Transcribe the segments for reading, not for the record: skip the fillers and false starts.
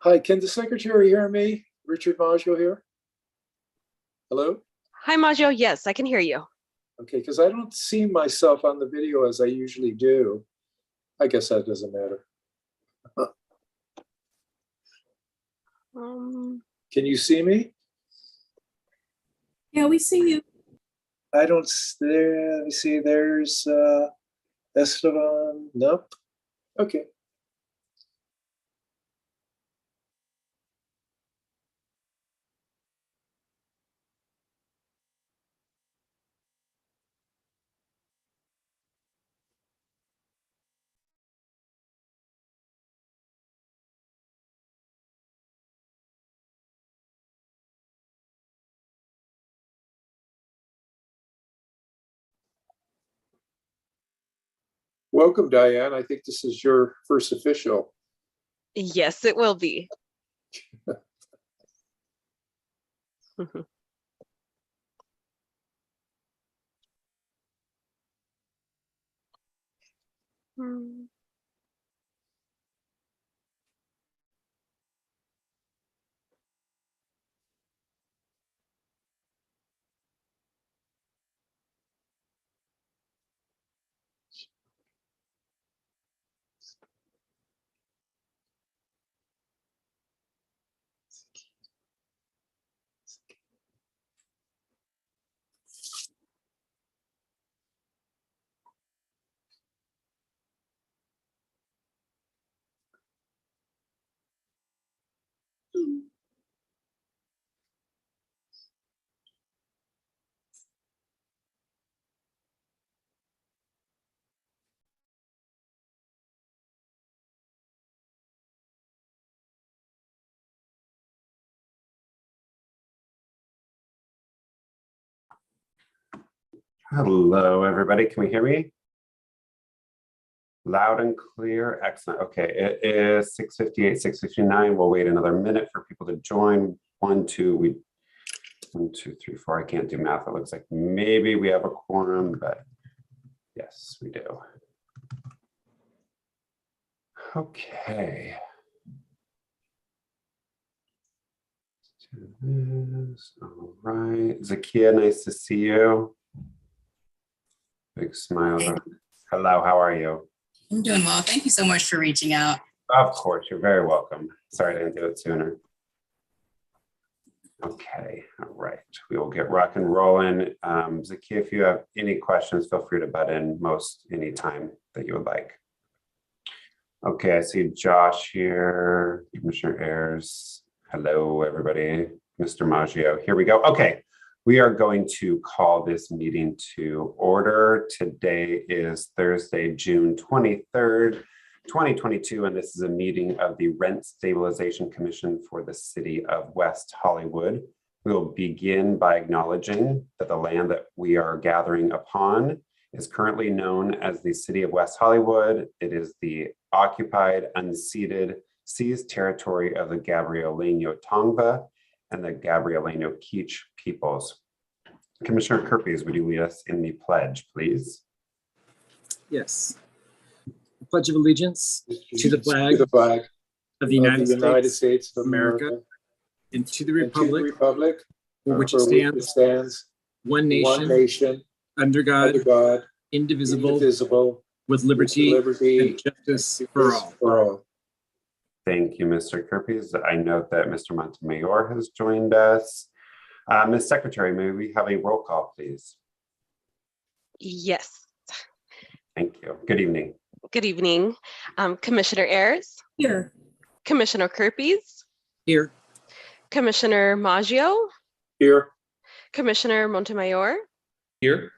Hi, can the secretary hear me? Richard Maggio here. Hello? Hi, Maggio. Yes, I can hear you. Okay, because I don't see myself on the video as I usually do. I guess that doesn't matter. Can you see me? Yeah, we see you. I don't, there, let me see, there's Esteban, nope. Okay. Welcome, Diane. I think this is your first official. Yes, it will be. Hello, everybody. Can we hear me? Loud and clear. Excellent. Okay, it is 6:58, 6:59. We'll wait another minute for people to join. 1, 2, 3, 4. I can't do math. It looks like maybe we have a quorum, but yes, we do. Okay. Let's do this. All right. Zakia, nice to see you. Big smile. Hello, how are you? I'm doing well. Thank you so much for reaching out. Of course, you're very welcome. Sorry I didn't do it sooner. Okay, all right. We will get rock and rolling. Zakia, if you have any questions, feel free to butt in most anytime that you would like. Okay, I see Josh here, Commissioner Ayers. Hello, everybody. Mr. Maggio, here we go. Okay, we are going to call this meeting to order. Today is Thursday, June 23rd, 2022, and this is a meeting of the Rent Stabilization Commission for the City of West Hollywood. We will begin by acknowledging that the land that we are gathering upon is currently known as the City of West Hollywood. It is the occupied, unceded, seized territory of the Gabrielino Tongva and the Gabrielino Kizh peoples. Commissioner Kerpes, would you lead us in the pledge, please? Yes. Pledge of allegiance to the flag of the United States of America and to the republic for which it stands, one one nation, nation, under God, indivisible, with liberty and justice for all. Thank you, Mr. Kerpes. I note that Mr. Montemayor has joined us. Ms. Secretary, may we have a roll call, please? Yes. Thank you. Good evening. Good evening. Commissioner Ayers. Here. Commissioner Kerpes. Here. Commissioner Maggio. Here. Commissioner Montemayor. Here.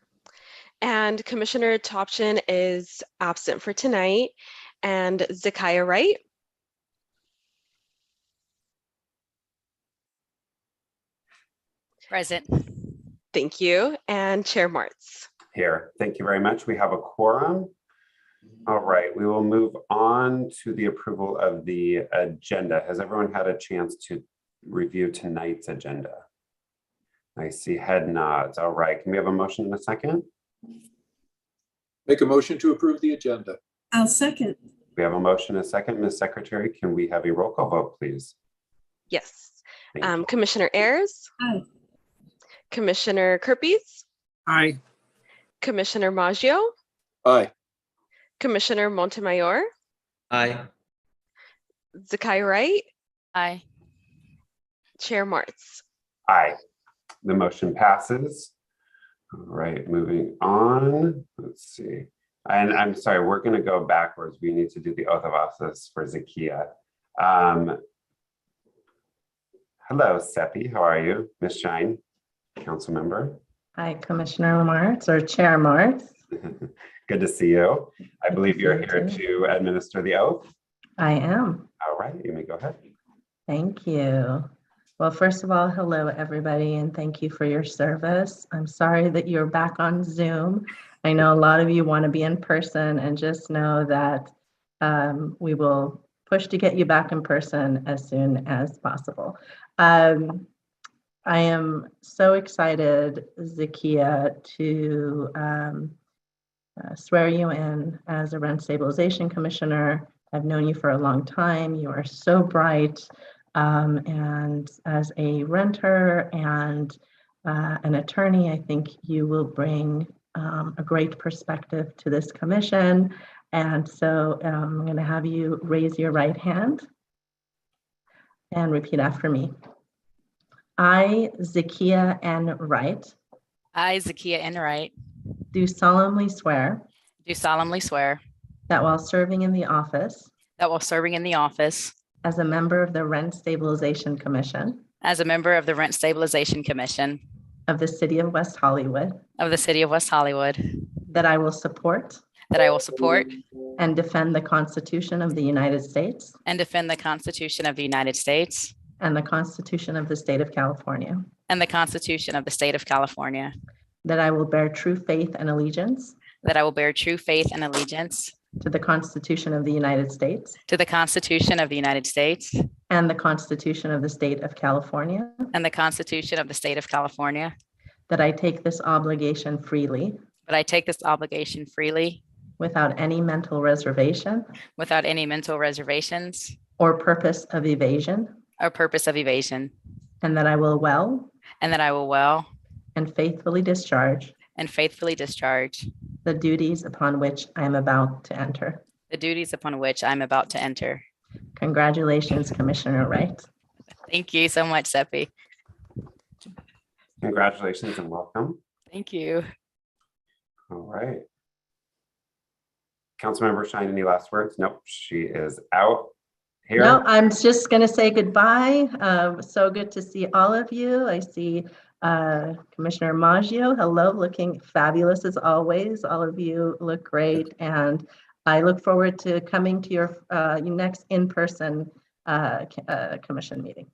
And Commissioner Topchin is absent for tonight. And Zakiah Wright. Present. Thank you. And Chair Martz. Here. Thank you very much. We have a quorum. All right, we will move on to the approval of the agenda. Has everyone had a chance to review tonight's agenda? I see head nods. All right, can we have a motion in a second? Make a motion to approve the agenda. I'll second. We have a motion and a second. Ms. Secretary, can we have a roll call vote, please? Yes. Thank you. Commissioner Ayers, Aye. Commissioner Kirpies, Aye. Commissioner Maggio, Aye. Commissioner Montemayor, Aye. Zakiya Wright, Aye. Chair Martz. Aye. The motion passes. All right, moving on. Let's see. And I'm sorry, we're going to go backwards. We need to do the oath of office for Zakiya. Hello, Seppi. How are you? Ms. Shine, council member. Hi, Commissioner Martz or Chair Martz. Good to see you. I Good to believe see you're you here too. to administer the oath. I am. All right, you may go ahead. Thank you. Well, first of all, hello, everybody, and thank you for your service. I'm sorry that you're back on Zoom. I know a lot of you want to be in person, and just know that we will push to get you back in person as soon as possible. I am so excited, Zakiya, to swear you in as a rent stabilization commissioner. I've known you for a long time. You are so bright. And as a renter and an attorney, I think you will bring a great perspective to this commission. And so I'm going to have you raise your right hand and repeat after me. I, Zakiya N. Wright, I, Zakiya N. Wright, do solemnly swear do solemnly swear that while serving in the office that while serving in the office as a member of the Rent Stabilization Commission as a member of the Rent Stabilization Commission of the City of West Hollywood, of the City of West Hollywood, that I will support that I will support and defend the Constitution of the United States and defend the Constitution of the United States and the Constitution of the State of California, and the Constitution of the State of California, that I will bear true faith and allegiance that I will bear true faith and allegiance to the Constitution of the United States to the Constitution of the United States and the Constitution of the State of California, and the Constitution of the State of California, that I take this obligation freely but I take this obligation freely without any mental reservation without any mental reservations or purpose of evasion, or purpose of evasion, and that I will well and that I will well and faithfully discharge and faithfully discharge the duties upon which I am about to enter. the duties upon which I'm about to enter. Congratulations, Commissioner Wright. Thank you so much, Seppi. Congratulations and welcome. Thank you. All right. Councilmember Shine, any last words? Nope, she is out here. No, I'm just going to say goodbye. So good to see all of you. I see Commissioner Maggio. Hello, looking fabulous as always. All of you look great. And I look forward to coming to your next in-person commission meeting.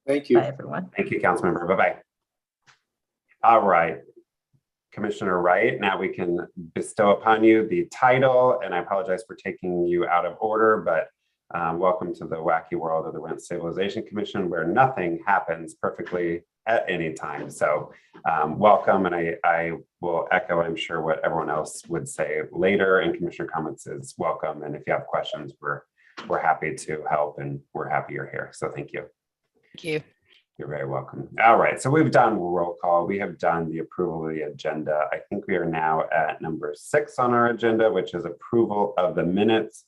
Thank you. Bye, everyone. Thank you, Councilmember. Bye-bye. All right. Commissioner Wright, now we can bestow upon you the title, and I apologize for taking you out of order, but welcome to the wacky world of the Rent Stabilization Commission, where nothing happens perfectly at any time. So welcome, and I will echo, I'm sure, what everyone else would say later in commissioner comments is welcome, and if you have questions, we're happy to help, and we're happy you're here. So thank you. Thank you. You're very welcome. All right, so we've done roll call. We have done the approval of the agenda. I think we are now at number 6 on our agenda, which is approval of the minutes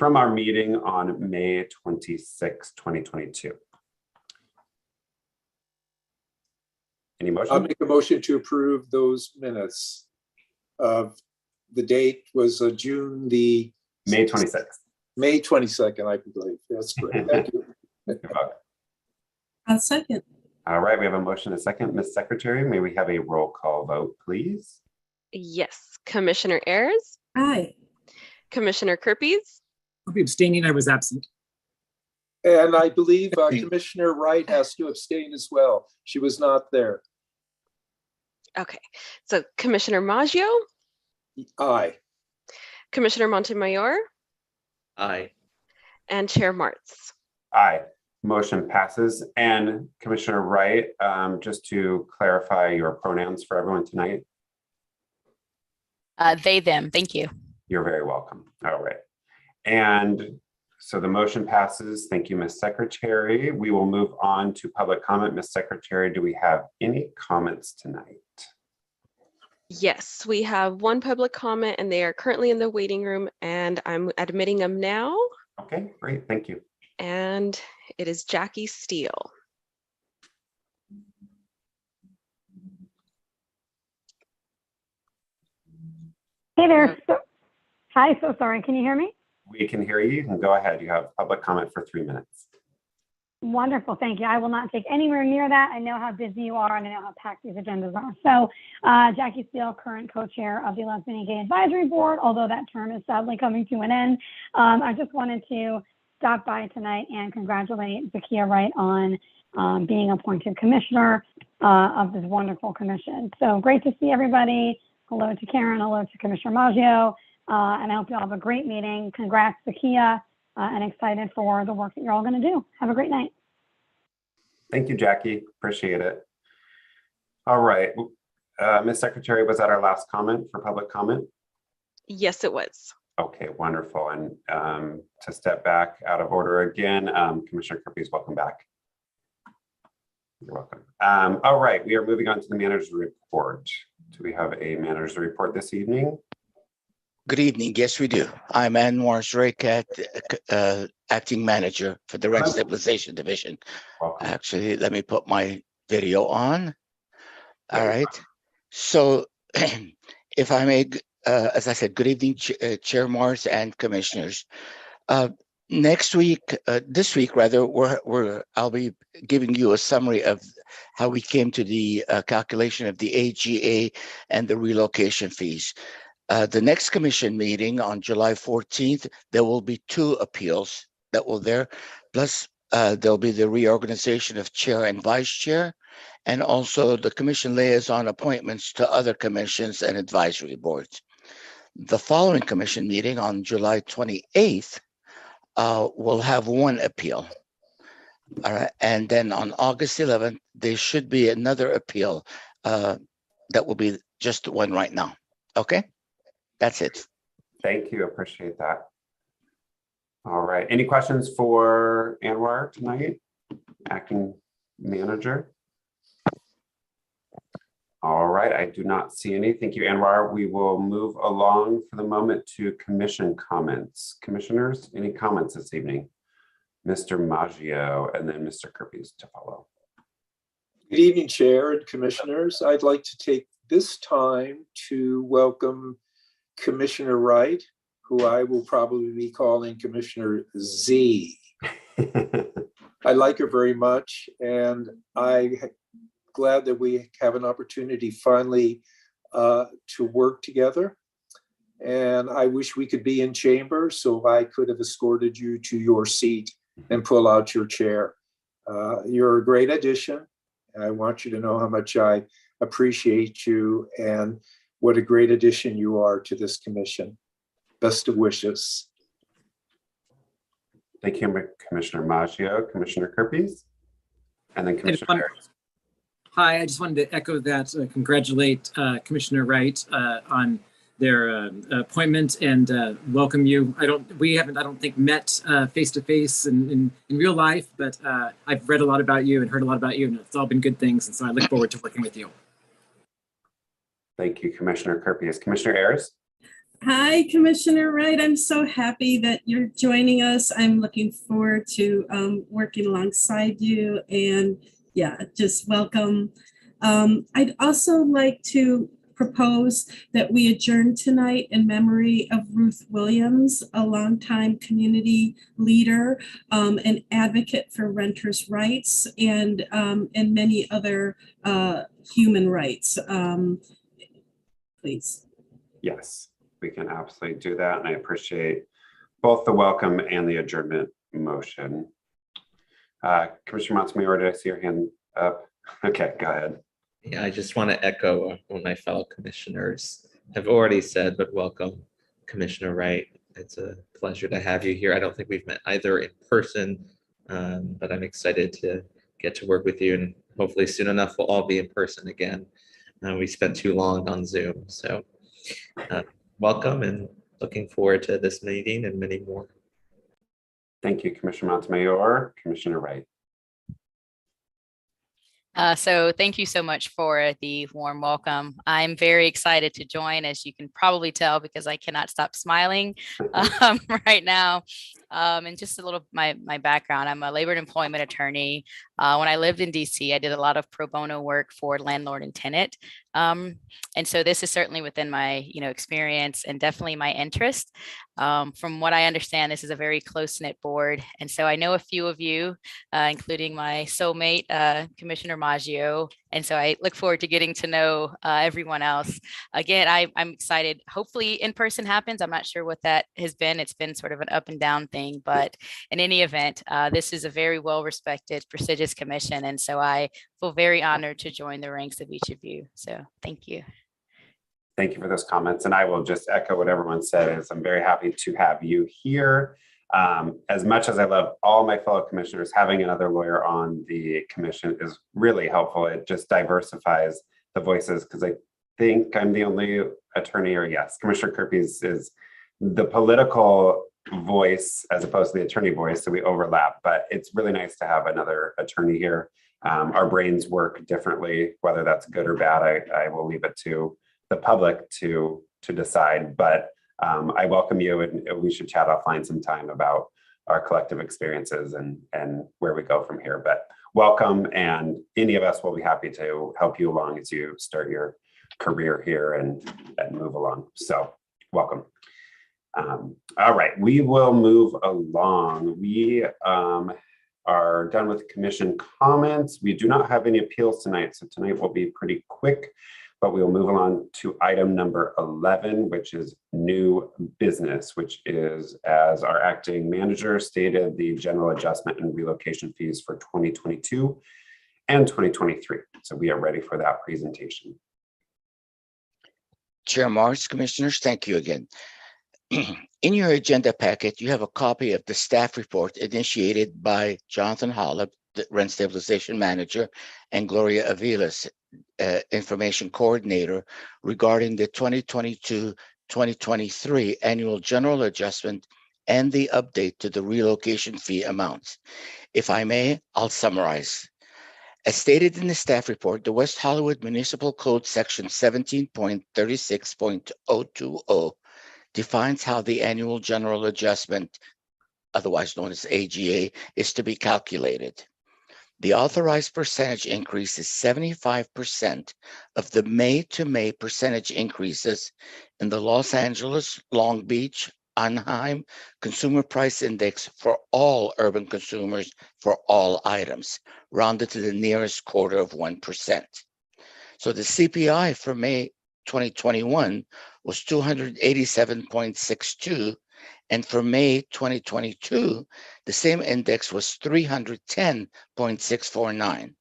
from our meeting on May 26, 2022. Any motion? I'll make a motion to approve those minutes. Of the date was June the May 26th. May 22nd, I believe. That's great. Thank you. You're welcome. A second. All right, we have a motion, a second. Ms. Secretary, may we have a roll call vote, please? Yes. Commissioner Ayers, Aye. Commissioner Kirpies, I'll be abstaining. I was absent. And I believe Commissioner Wright has to abstain as well. She was not there. okay. So Commissioner Maggio, Aye. Commissioner Montemayor, Aye. and Chair Martz. Aye. Motion passes. And Commissioner Wright, just to clarify your pronouns for everyone tonight, They, them. Thank you. you're very welcome. All right. And so the motion passes. Thank you, Ms. Secretary. We will move on to public comment. Ms. Secretary, do we have any comments tonight? Yes, we have one public comment and they are currently in the waiting room and I'm admitting them now. Okay, great. Thank you. And it is Jackie Steele. Hey there. Hi, so sorry. Can you hear me? We can hear you. You can go ahead. You have public comment for 3 minutes. Wonderful. Thank you. I will not take anywhere near that. I know how busy you are and I know how packed these agendas are. So Jackie Steele, current co-chair of the Lesbian and Gay Advisory Board, although that term is sadly coming to an end. I just wanted to stop by tonight and congratulate Zakia Wright on being appointed commissioner of this wonderful commission. So great to see everybody. Hello to Karen. Hello to Commissioner Maggio. And I hope you all have a great meeting. Congrats, Zakia. And excited for the work that you're all going to do. Have a great night. Thank you, Jackie. Appreciate it. All right. Ms. Secretary, was that our last comment for public comment? Yes, it was. Okay, wonderful. And to step back out of order again, Commissioner Kirby's welcome back. You're welcome. All right, we are moving on to the manager's report. Do we have a manager's report this evening? Good evening. Yes, we do. I'm Anwar Zreikat, acting manager for the Rent Stabilization Division. Welcome. Actually, let me put my video on. All right. So if I may, as I said, good evening, Chair Morris and commissioners. Next week, this week rather, I'll be giving you a summary of how we came to the calculation of the AGA and the relocation fees. The next commission meeting on July 14th, there will be 2 appeals that will there, plus there'll be the reorganization of chair and vice chair, and also the commission liaison appointments to other commissions and advisory boards. The following commission meeting on July 28th will have 1 appeal. All right, and then on August 11th, there should be another appeal that will be just 1 right now. Okay. That's it. Thank you. Appreciate that. All right. Any questions for Anwar tonight, acting manager? All right. I do not see any. Thank you, Anwar. We will move along for the moment to commission comments. Commissioners, any comments this evening? Mr. Maggio and then Mr. Kirby's to follow. Good evening, Chair and Commissioners. I'd like to take this time to welcome Commissioner Wright, who I will probably be calling Commissioner Z. I like her very much, and I'm glad that we have an opportunity finally to work together. And I wish we could be in chamber so I could have escorted you to your seat and pull out your chair. You're a great addition. And I want you to know how much I appreciate you and what a great addition you are to this commission. Best of wishes. Thank you, Commissioner Maggio. Commissioner Kirby's, and then Commissioner Harris. Hi, I just wanted to echo that, congratulate Commissioner Wright on their appointment and welcome you. We haven't, I don't think, met face to face in real life, but I've read a lot about you and heard a lot about you, and it's all been good things. And so I look forward to working with you. Thank you, Commissioner Kirby. Commissioner Ayers? Hi, Commissioner Wright. I'm so happy that you're joining us. I'm looking forward to working alongside you, and yeah, just welcome. I'd also like to propose that we adjourn tonight in memory of Ruth Williams, a longtime community leader, an advocate for renters' rights, and many other human rights. Please. Yes, we can absolutely do that. And I appreciate both the welcome and the adjournment motion. Commissioner Montemayor, did I see your hand up? Okay, go ahead. Yeah, I just want to echo what my fellow commissioners have already said, but welcome, Commissioner Wright. It's a pleasure to have you here. I don't think we've met either in person, but I'm excited to get to work with you, and hopefully soon enough we'll all be in person again. We spent too long on Zoom, so welcome, and looking forward to this meeting and many more. Thank you, Commissioner Montemayor. Commissioner Wright. So thank you so much for the warm welcome. I'm very excited to join, as you can probably tell, because I cannot stop smiling right now. And just a little my background, I'm a labor and employment attorney. When I lived in DC, I did a lot of pro bono work for landlord and tenant. And so this is certainly within my experience and definitely my interest. From what I understand, this is a very close-knit board. And so I know a few of you, including my soulmate, Commissioner Maggio. And so I look forward to getting to know everyone else. Again, I'm excited. Hopefully in-person happens. I'm not sure what that has been. It's been sort of an up and down thing, but in any event, this is a very well-respected, prestigious commission. And so I feel very honored to join the ranks of each of you. So thank you. Thank you for those comments. And I will just echo what everyone said, is I'm very happy to have you here. As much as I love all my fellow commissioners, having another lawyer on the commission is really helpful. It just diversifies the voices, because I think I'm the only attorney, or yes, Commissioner Kirby is the political voice as opposed to the attorney voice, so we overlap, but it's really nice to have another attorney here. Our brains work differently, whether that's good or bad, I will leave it to the public to decide, but I welcome you, and we should chat offline sometime about our collective experiences and where we go from here. But welcome, and any of us will be happy to help you along as you start your career here and move along. So welcome. All right, we will move along. We are done with commission comments. We do not have any appeals tonight, so tonight will be pretty quick. But we will move along to item number 11, which is new business, which is, as our acting manager stated, the general adjustment and relocation fees for 2022 and 2023. So we are ready for that presentation. Chair Morris, commissioners, thank you again. In your agenda packet, you have a copy of the staff report initiated by Jonathan Hollop, the Rent Stabilization Manager, and Gloria Aviles, Information Coordinator, regarding the 2022-2023 annual general adjustment and the update to the relocation fee amounts. If I may, I'll summarize. As stated in the staff report, the West Hollywood Municipal Code section 17.36.020 defines how the annual general adjustment, otherwise known as AGA, is to be calculated. The authorized percentage increase is 75% of the May to May percentage increases in the Los Angeles, Long Beach, Anaheim Consumer Price Index for all urban consumers for all items, rounded to the nearest quarter of 1%. So the CPI for May 2021 was 287.62, and for May 2022, the same index was 310.649.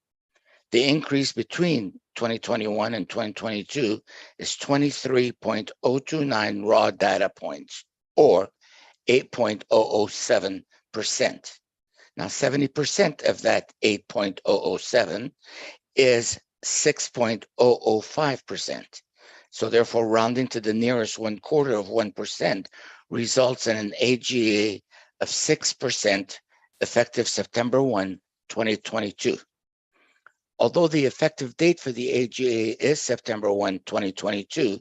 The increase between 2021 and 2022 is 23.029 raw data points, or 8.007%. Now, 70% of that 8.007 is 6.005%. So therefore, rounding to the nearest 1/4 of 1% results in an AGA of 6% effective September 1, 2022. Although the effective date for the AGA is September 1, 2022,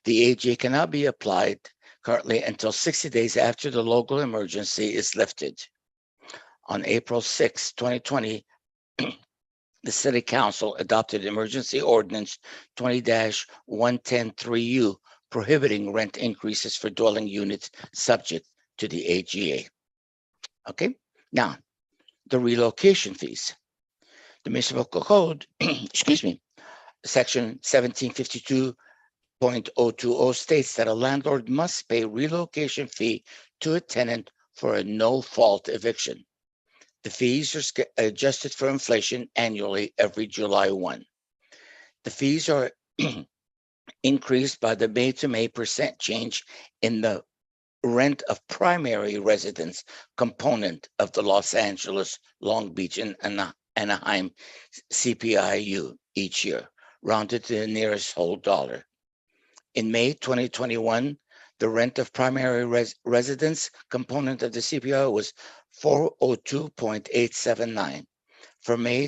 the AGA cannot be applied currently until 60 days after the local emergency is lifted. On April 6, 2020, the City Council adopted Emergency Ordinance 20-1103U, prohibiting rent increases for dwelling units subject to the AGA. Okay, now the relocation fees. The Municipal Code, excuse me, section 1752.020 states that a landlord must pay relocation fee to a tenant for a no-fault eviction. The fees are adjusted for inflation annually every July 1. The fees are increased by the May to May percent change in the rent of primary residence component of the Los Angeles, Long Beach, and Anaheim CPIU each year, rounded to the nearest whole dollar. In May 2021, The rent of primary residence component of the CPI was 402.879. For May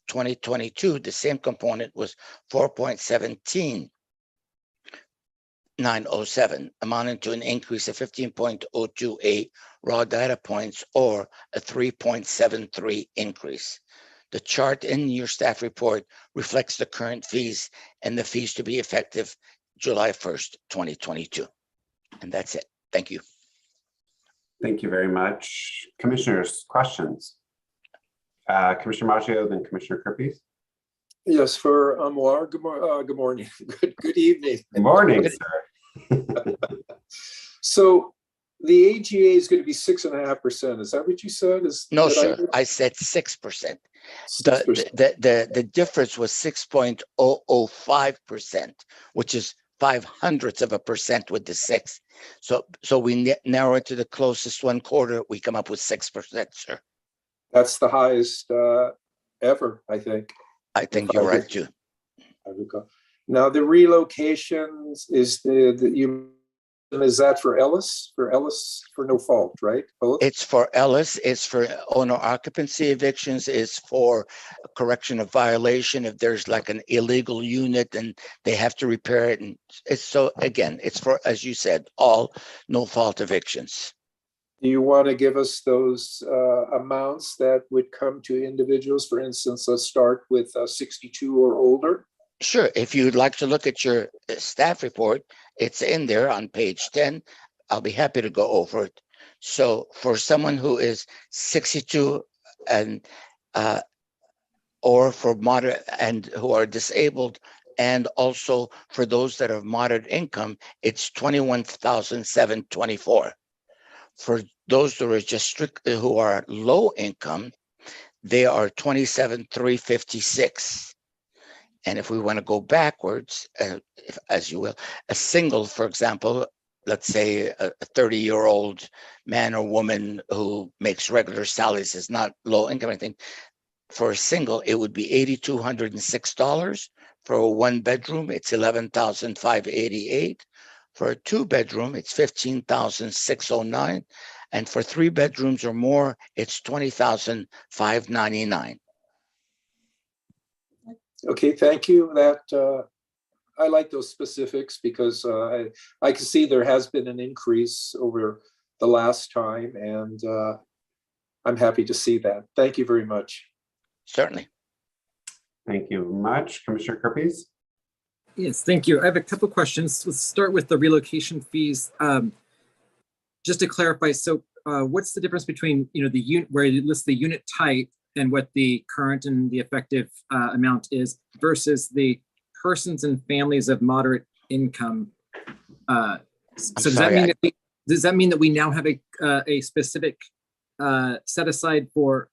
2022, the same component was 4.17907, amounting to an increase of 15.028 raw data points, or a 3.73 increase. The chart in your staff report reflects the current fees and the fees to be effective July 1st, 2022. And that's it. Thank you. Thank you very much. Commissioners, questions? Commissioner Maggio, then Commissioner Kerpes. Yes, for Amwar, good morning, good evening. Good morning, sir. So the AGA is going to be 6.5%. Is that what you said? No, sir. I said 6%. The difference was 6.005%, which is 0.05% with the 6. So we narrow it to the closest one quarter. We come up with 6%, sir. That's the highest ever, I think. I think you're right too. Now the relocations is is that for Ellis? For no fault, right? Both? It's for Ellis. It's for owner occupancy evictions. It's for correction of violation if there's like an illegal unit and they have to repair it. And it's so again, it's for, as you said, all no fault evictions. Do you want to give us those amounts that would come to individuals? For instance, let's start with 62 or older. Sure. If you'd like to look at your staff report, it's in there on page 10. I'll be happy to go over it. So for someone who is 62 and or for moderate and who are disabled, and also for those that have moderate income, it's 21,724. For those that are just strict who are low income, they are 27,356. And if we want to go backwards, as you will, a single, for example, let's say a 30-year-old man or woman who makes regular salaries, is not low income or anything, for a single, it would be $8,206. For a 1-bedroom, it's $11,588. For a 2-bedroom, it's $15,609. And for 3 bedrooms or more, it's $20,599. Okay, thank you. That I like those specifics because I can see there has been an increase over the last time, and I'm happy to see that. Thank you very much. Certainly. Thank you much. Commissioner Kerpes. Yes, thank you. I have a couple questions. Let's start with the relocation fees. Just to clarify, so what's the difference between the unit where you list the unit type and what the current and the effective amount is versus the persons and families of moderate income? So does that mean that we now have a specific set aside for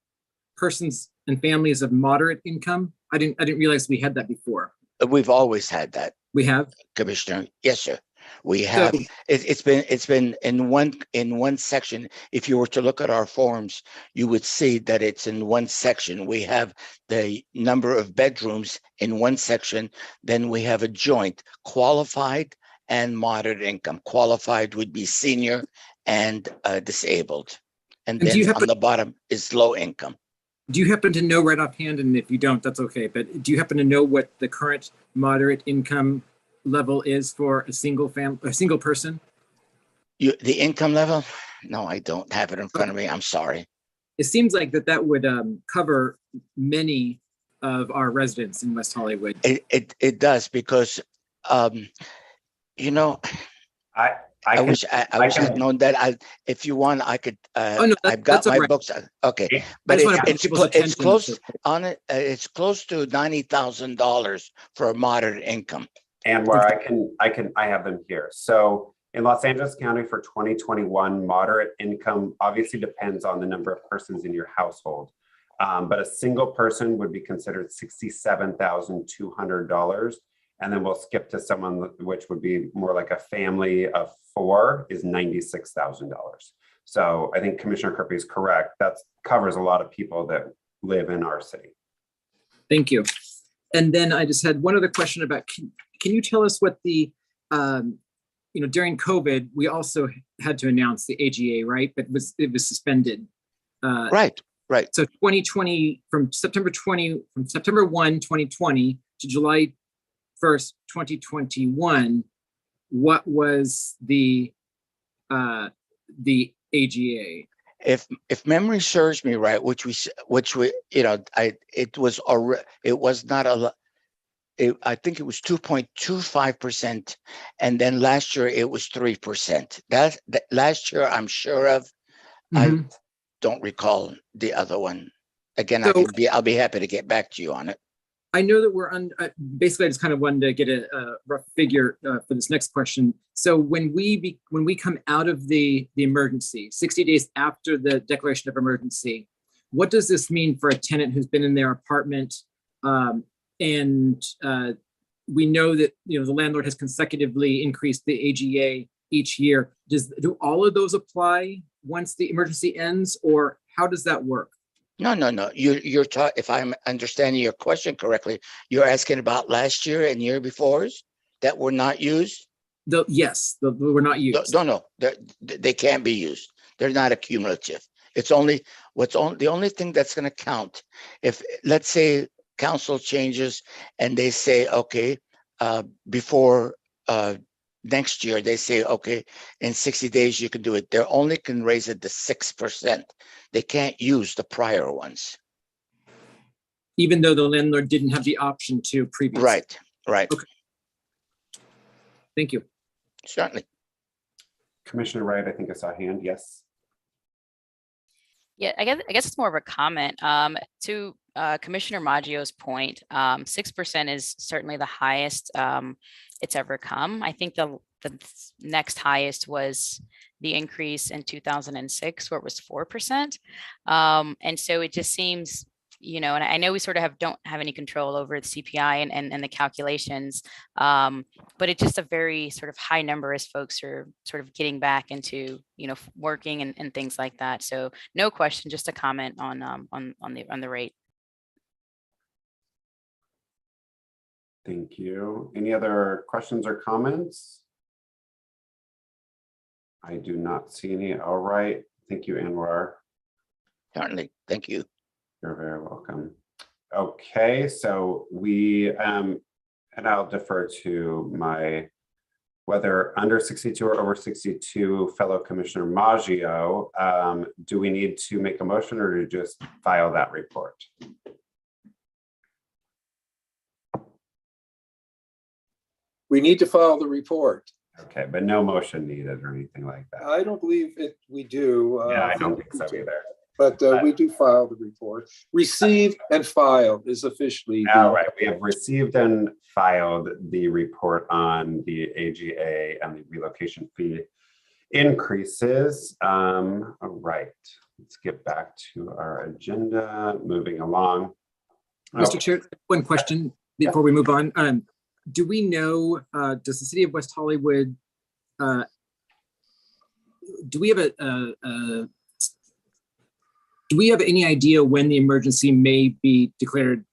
persons and families of moderate income? I didn't realize we had that before. We've always had that. We have, Commissioner. Yes, sir. We have. It's been in one section. If you were to look at our forms, you would see that it's in one section. We have the number of bedrooms in one section. Then we have a joint qualified and moderate income. Qualified would be senior and disabled. And then on the bottom is low income. Do you happen to know right offhand, and if you don't, that's okay, but do you happen to know what the current moderate income level is for a single person? The income level? No, I don't have it in front of me. I'm sorry. It seems like that would cover many of our residents in West Hollywood. It does, because I wish I'd known that. If you want, I could. I've got my books. Okay, but it's close on it. It's close to $90,000 for a moderate income. And where I have them here. So in Los Angeles County for 2021, moderate income obviously depends on the number of persons in your household. But a single person would be considered $67,200. And then we'll skip to someone which would be more like a family of 4 is $96,000. So I think Commissioner Kerpes is correct. That covers a lot of people that live in our city. Thank you. And then I just had one other question about, can you tell us what the during COVID, we also had to announce the AGA, right? But it was suspended. Right. So 2020, from September 1, 2020 to July 1st, 2021, what was the AGA? If memory serves me right, which we, it was not a. I think it was 2.25%, and then last year it was 3%. That last year I'm sure of. I don't recall the other one. Again, I'll be happy to get back to you on it. I know that we're on. Basically, I just kind of wanted to get a rough figure for this next question. So when we come out of the emergency, 60 days after the declaration of emergency, what does this mean for a tenant who's been in their apartment? And we know that the landlord has consecutively increased the AGA each year. Do all of those apply once the emergency ends, or how does that work? No. You're if I'm understanding your question correctly, you're asking about last year and year befores that were not used? Yes, were not used. No, they can't be used. They're not accumulative. It's only the only thing that's going to count. If, let's say, council changes and they say, okay, before next year, they say, okay, in 60 days you can do it. They only can raise it to 6%. They can't use the prior ones. Even though the landlord didn't have the option to previously. Right. Okay. Thank you. Certainly. Commissioner Wright, I think I saw a hand. Yes. Yeah, I guess it's more of a comment to Commissioner Maggio's point. 6% is certainly the highest it's ever come. I think the next highest was the increase in 2006, where it was 4%. And so it just seems, and I know we sort of don't have any control over the CPI and the calculations, but it's just a very sort of high number as folks are sort of getting back into, working and things like that. So no question, just a comment on the rate. Thank you. Any other questions or comments? I do not see any. All right. Thank you, Anwar. Certainly. Thank you. You're very welcome. Okay, so we, and I'll defer to my, whether under 62 or over 62 fellow Commissioner Maggio, do we need to make a motion or to just file that report? We need to file the report. Okay, but no motion needed or anything like that. I don't believe we do. Yeah, I don't think so either. But we do file the report. Receive and file is officially. All right, we have received and filed the report on the AGA and the relocation fee increases. All right, let's get back to our agenda, moving along. Mr. Chair, one question before we move on. Do we know, does the city of West Hollywood, do we have any idea when the emergency may be declared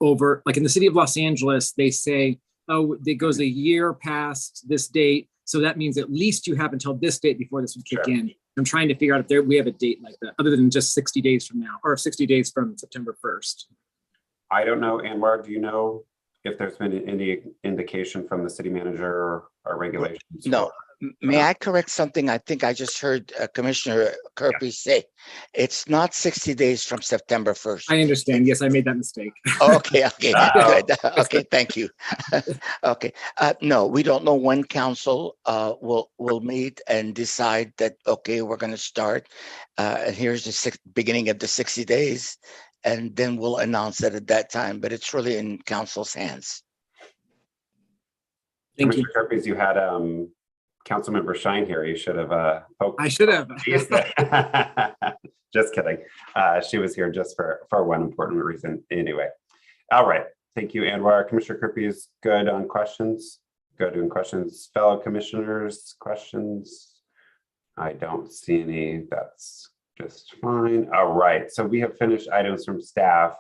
over? Like in the city of Los Angeles, they say, oh, it goes a year past this date. So that means at least you have until this date before this would kick in. I'm trying to figure out if we have a date like that, other than just 60 days from now, or 60 days from September 1st. I don't know, Anwar, do you know if there's been any indication from the city manager or regulations? No. May I correct something? I think I just heard Commissioner Kirby say it's not 60 days from September 1st. I understand. Yes, I made that mistake. Okay, good. Okay, thank you. Okay, no, we don't know when council will meet and decide that, okay, we're going to start. And here's the beginning of the 60 days. And then we'll announce it at that time, but it's really in council's hands. Thank Commissioner Kirby, you had Councilmember Shine here. You should have. I should have. Just kidding. She was here just for one important reason. Anyway, all right. Thank you, Anwar. Commissioner Kirby is good on questions. Good on questions. Fellow commissioners, questions? I don't see any. That's just fine. All right. So we have finished items from staff.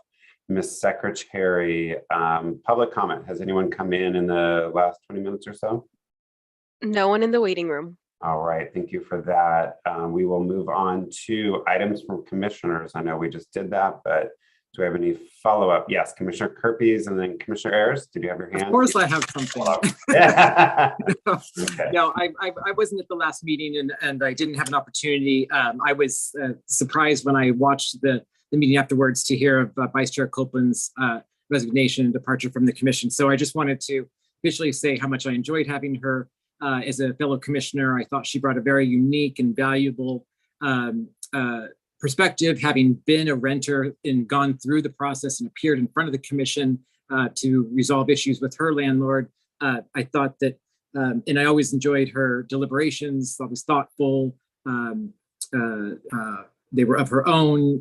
Ms. Secretary, public comment. Has anyone come in the last 20 minutes or so? No one in the waiting room. All right, thank you for that. We will move on to items from commissioners. I know we just did that, but do we have any follow-up? Yes, Commissioner Kerpes and then Commissioner Ayers. Did you have your hand? Of course I have something. Okay. No, I wasn't at the last meeting and I didn't have an opportunity. I was surprised when I watched the meeting afterwards to hear of Vice Chair Copeland's resignation and departure from the commission. So I just wanted to officially say how much I enjoyed having her as a fellow commissioner. I thought she brought a very unique and valuable perspective, having been a renter and gone through the process and appeared in front of the commission to resolve issues with her landlord. I thought that, and I always enjoyed her deliberations, always thoughtful. They were of her own,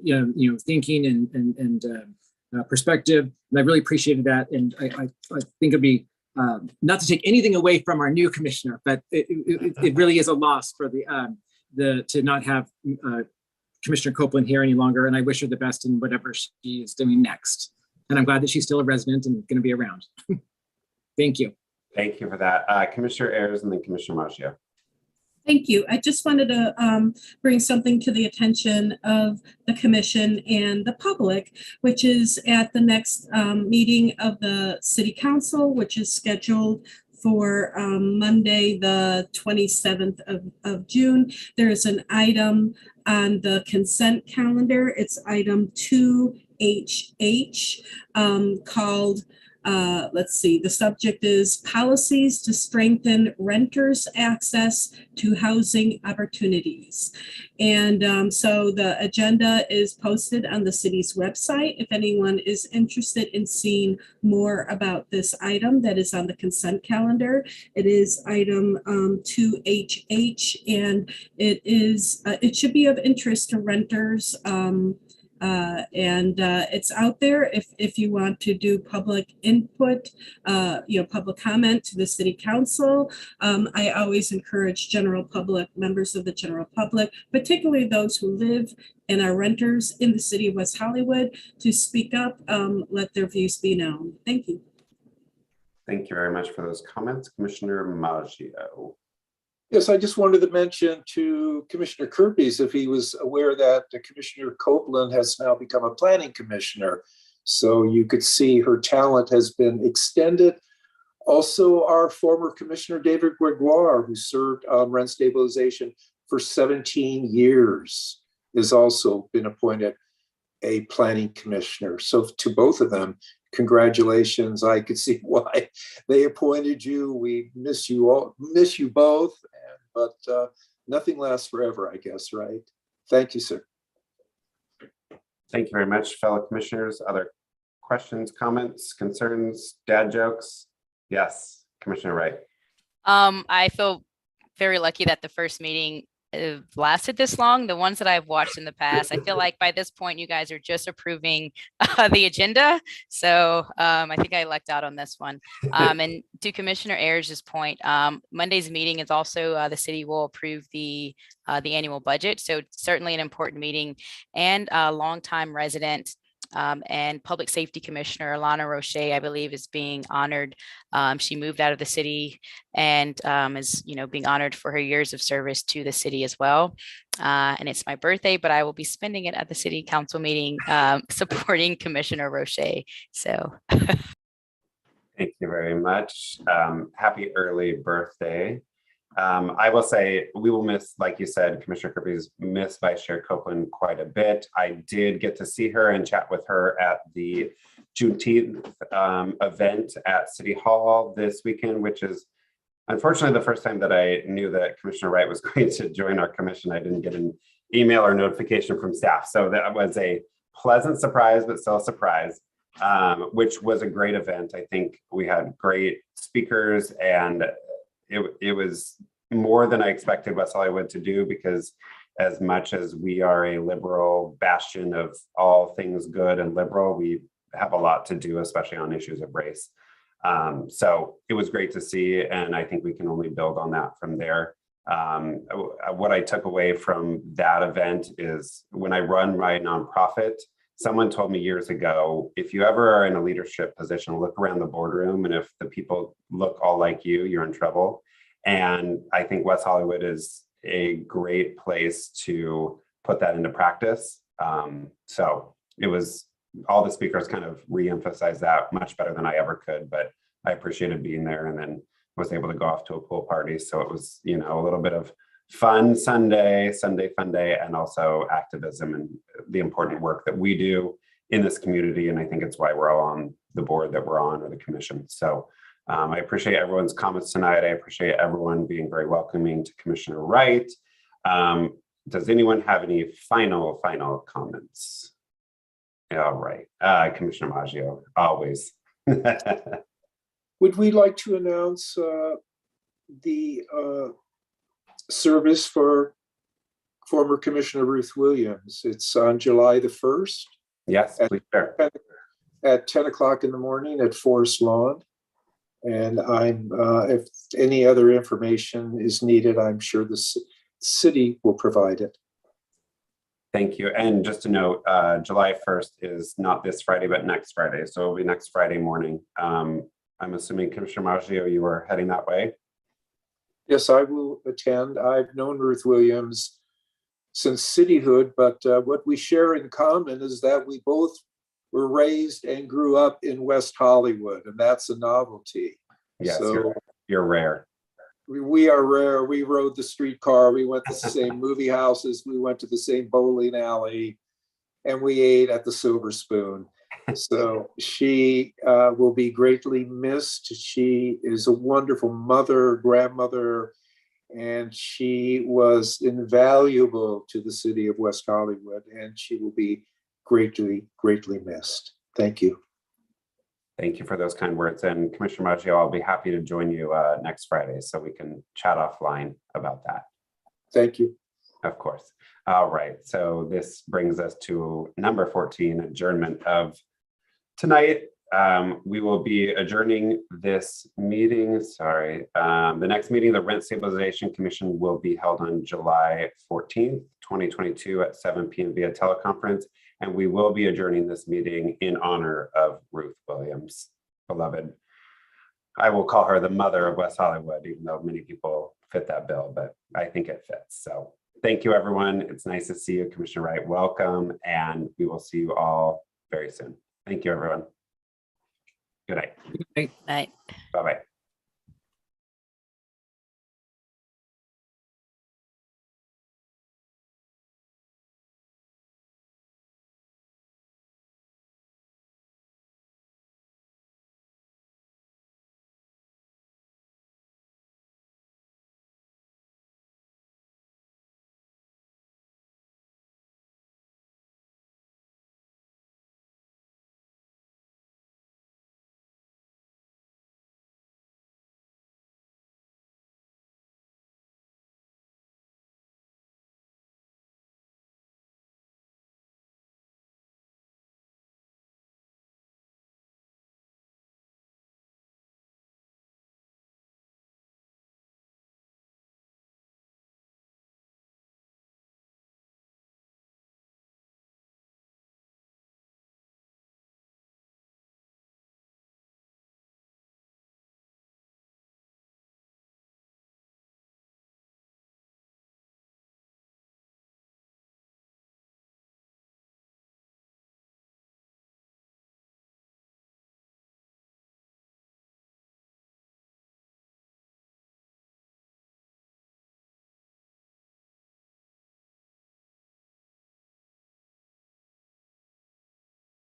thinking and perspective, and I really appreciated that. And I think it'd be not to take anything away from our new commissioner, but it really is a loss for to not have Commissioner Copeland here any longer. And I wish her the best in whatever she is doing next. And I'm glad that she's still a resident and going to be around. Thank you. Thank you for that. Commissioner Ayers and then Commissioner Maggio. Thank you. I just wanted to bring something to the attention of the commission and the public, which is at the next meeting of the City Council, which is scheduled for Monday, the 27th of June. There is an item on the consent calendar. It's item 2HH called let's see, the subject is policies to strengthen renters' access to housing opportunities. And so the agenda is posted on the city's website. If anyone is interested in seeing more about this item that is on the consent calendar, it is item 2HH, and it should be of interest to renters. It's out there if you want to do public input, public comment to the City Council. I always encourage members of the general public, particularly those who live and are renters in the city of West Hollywood, to speak up, let their views be known. Thank you. Thank you very much for those comments. Commissioner Maggio. Yes, I just wanted to mention to Commissioner Kerpes if he was aware that Commissioner Copeland has now become a planning commissioner. So you could see her talent has been extended. Also, our former Commissioner David Gregoire, who served on rent stabilization for 17 years, has also been appointed a planning commissioner. So to both of them, congratulations. I could see why they appointed you. We miss you both, but nothing lasts forever, I guess, right? Thank you, sir. Thank you very much, fellow commissioners. Other questions, comments, concerns, dad jokes? Yes, Commissioner Wright. I feel very lucky that the first meeting lasted this long. The ones that I've watched in the past, I feel like by this point you guys are just approving the agenda. So I think I lucked out on this one. And to Commissioner Ayers' point, Monday's meeting is also the city will approve the annual budget. So certainly an important meeting, and a longtime resident and Public Safety Commissioner Alana Roche, I believe, is being honored. She moved out of the city and is, being honored for her years of service to the city as well. And it's my birthday, but I will be spending it at the City Council meeting supporting Commissioner Roche. So. Thank you very much. Happy early birthday. I will say we will miss, like you said, Commissioner Kerpes, miss Vice Chair Copeland quite a bit. I did get to see her and chat with her at the Juneteenth event at City Hall this weekend, which is unfortunately the first time that I knew that Commissioner Wright was going to join our commission. I didn't get an email or notification from staff. So that was a pleasant surprise, but still a surprise, which was a great event. I think we had great speakers, and it was more than I expected West Hollywood to do, because as much as we are a liberal bastion of all things good and liberal, we have a lot to do, especially on issues of race. So it was great to see, and I think we can only build on that from there. What I took away from that event is when I run my nonprofit, someone told me years ago, if you ever are in a leadership position, look around the boardroom, and if the people look all like you, you're in trouble. And I think West Hollywood is a great place to put that into practice. So it was, all the speakers kind of re-emphasized that much better than I ever could, but I appreciated being there, and then was able to go off to a pool party. So it was, you know, a little bit of fun Sunday fun day, and also activism and the important work that we do in this community. And I think it's why we're all on the board that we're on, or the commission. So I appreciate everyone's comments tonight. I appreciate everyone being very welcoming to Commissioner Wright. Does anyone have any final comments? All right, Commissioner Maggio, always. Would we like to announce the service for former Commissioner Ruth Williams? It's on July the 1st. Yes, please, sure. At 10 o'clock in the morning at Forest Lawn. And if any other information is needed, I'm sure the city will provide it. Thank you. And just to note, July 1st is not this Friday, but next Friday. So it'll be next Friday morning. I'm assuming Commissioner Maggio, you are heading that way? Yes, I will attend. I've known Ruth Williams since cityhood, but what we share in common is that we both were raised and grew up in West Hollywood, and that's a novelty. Yes, so you're rare. We are rare. We rode the streetcar. We went to the same movie houses. We went to the same bowling alley, and we ate at the Silver Spoon. So she will be greatly missed. She is a wonderful mother, grandmother, and she was invaluable to the city of West Hollywood, and she will be greatly missed. Thank you. Thank you for those kind words. And Commissioner Maggio, I'll be happy to join you next Friday so we can chat offline about that. Thank you. Of course. All right. So this brings us to number 14, adjournment of tonight. We will be adjourning this meeting. Sorry. The next meeting, the Rent Stabilization Commission, will be held on July 14th, 2022 at 7 p.m. via teleconference. And we will be adjourning this meeting in honor of Ruth Williams, beloved. I will call her the mother of West Hollywood, even though many people fit that bill, but I think it fits. So thank you, everyone. It's nice to see you, Commissioner Wright. Welcome. And we will see you all very soon. Thank you, everyone. Good night. Good night. Bye-bye.